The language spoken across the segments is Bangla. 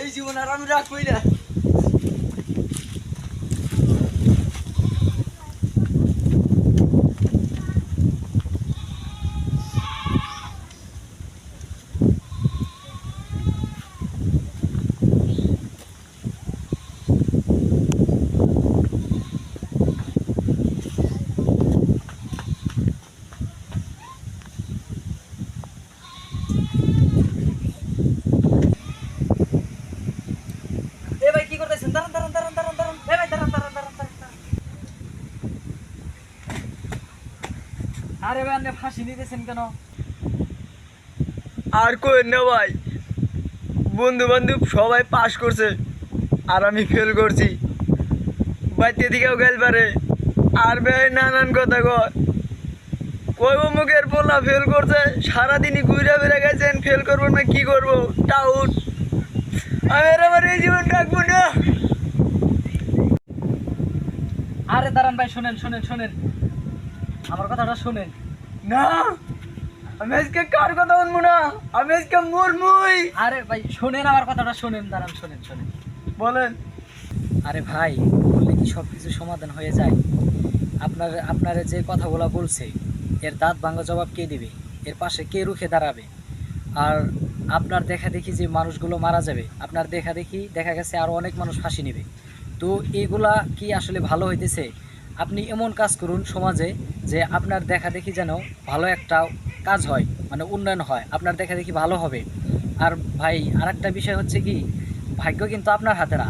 এই জীবন আর আমি রাখবই না। এ ভাই কি করতেছেন? দাঁড়ান দাঁড়ান দাঁড়ান দাঁড়ান দাঁড়ান এ ভাই দাঁড়ান দাঁড়ান দাঁড়ান দাঁড়ান দাঁড়ান। আরে ভাই আপনি ফাঁসি নিতেছেন কেন? আর কই না ভাই, বন্ধু বান্ধব সবাই পাস করছে আর আমি ফেল করছি। বাইতে দিকেও গেল পারে আর ভাই নানান কথা কই মুখের পোলা ফেল করছে, সারাদিনই ঘুরে বেড়ে গেছেন, ফেল করবো না কি করবো টাউট। আমি আর আমার এই জীবন রাখবো না। আরে দাঁড়ান ভাই, শোনেন শোনেন শোনেন, আমার কথাটা শোনেন। না, আমি আজকে কার কথা শুনবো না, আমি আজকে মরমুই। আরে ভাই শোনেন, আমার কথাটা শোনেন, দাঁড়ান শোনেন শোনেন। বলেন। আরে ভাই, বললে কি সব কিছু সমাধান হয়ে যায়? আপনারা যে কথাগুলো বলছে, এর দাঁত ভাঙা জবাব কে দিবে? এর পাশে কে রুখে দাঁড়াবে? আর আপনার দেখা দেখি যে মানুষগুলো মারা যাবে, আপনার দেখা গেছে আরও অনেক মানুষ ফাঁসি নেবে। তো এগুলা কি আসলে ভালো হইতেছে? আপনি এমন কাজ করুন সমাজে যে আপনার দেখা দেখি যেন ভালো একটা কাজ হয়, মানে উন্নয়ন হয়, আপনার দেখা দেখি ভালো হবে। আর ভাই আরেকটা বিষয় হচ্ছে কি, ভাগ্য কিন্তু আপনার হাতে না।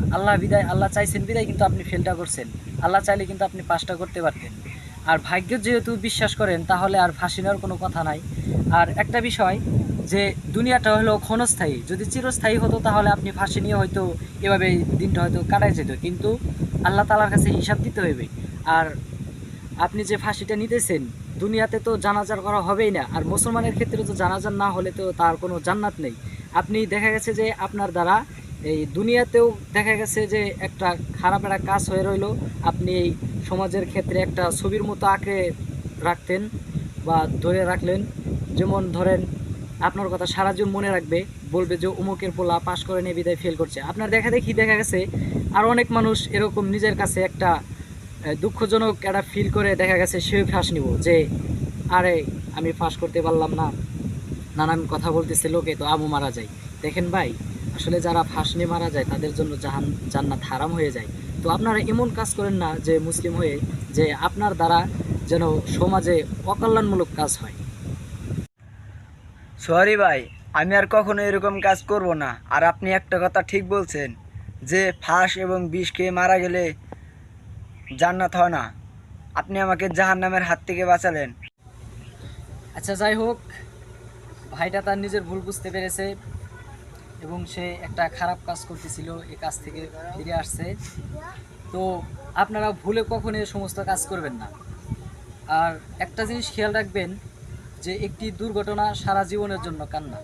আল্লাহ চাইছেন বিদায় কিন্তু আপনি ফেলটা করছেন। আল্লাহ চাইলে কিন্তু আপনি পাসটা করতে পারতেন। আর ভাগ্য যেহেতু বিশ্বাস করেন, তাহলে আর ফাঁসি নেওয়ার কোনো কথা নাই। আর একটা বিষয় যে দুনিয়াটা হলো ক্ষণস্থায়ী, যদি চিরস্থায়ী হতো তাহলে আপনি ফাঁসি নিয়ে হয়তো এভাবে দিনটা হয়তো কাটাই যেত, কিন্তু আল্লাহ তাআলার কাছে হিসাব দিতে হইবে। আর আপনি যে ফাঁসিটা নিতেছেন, দুনিয়াতে তো জানাজার করা হবেই না, আর মুসলমানের ক্ষেত্রে তো জানাজার না হলে তো তার কোনো জান্নাত নেই। আপনি দেখা গেছে যে আপনার দ্বারা এই দুনিয়াতেও দেখা গেছে যে একটা খারাপ একটা কাজ হয়ে রইল, আপনি এই সমাজের ক্ষেত্রে একটা ছবির মতো আঁকড়ে রাখতেন বা ধরে রাখলেন। যেমন ধরেন, আপনার কথা সারা জীবন মনে রাখবে, বলবে যে অমুকের পোলা পাশ করে নিয়ে বিদায় ফেল করছে। আপনার দেখা গেছে আর অনেক মানুষ এরকম নিজের কাছে একটা দুঃখজনক একটা ফিল করে দেখা গেছে সেও ফাঁস নিব যে আরে আমি ফাঁস করতে পারলাম না, নানান কথা বলতেছে লোকে, তো আমও মারা যায়। দেখেন ভাই, আসলে যারা ফাঁস নিয়ে মারা যায় তাদের জন্য জান্নাত হারাম হয়ে যায়। তো আপনারা এমন কাজ করেন না যে মুসলিম হয়ে যে আপনার দ্বারা যেন সমাজে অকল্যাণমূলক কাজ হয়। সরি ভাই, আমি আর কখনো এরকম কাজ করব না। আর আপনি একটা কথা ঠিক বলছেন যে ফাঁস এবং বিষ খেয়ে মারা গেলে জান্নাত হয় না। আপনি আমাকে জাহান্নামের হাত থেকে বাঁচালেন। আচ্ছা যাই হোক, ভাইটা তার নিজের ভুল বুঝতে পেরেছে এবং সে একটা খারাপ কাজ করতেছিল, এই কাজ থেকে ফিরে আসছে। তো আপনারা ভুলে কখনো এই সমস্ত কাজ করবেন না। আর একটা জিনিস খেয়াল রাখবেন যে একটি দুর্ঘটনা সারা জীবনের জন্য কান্না।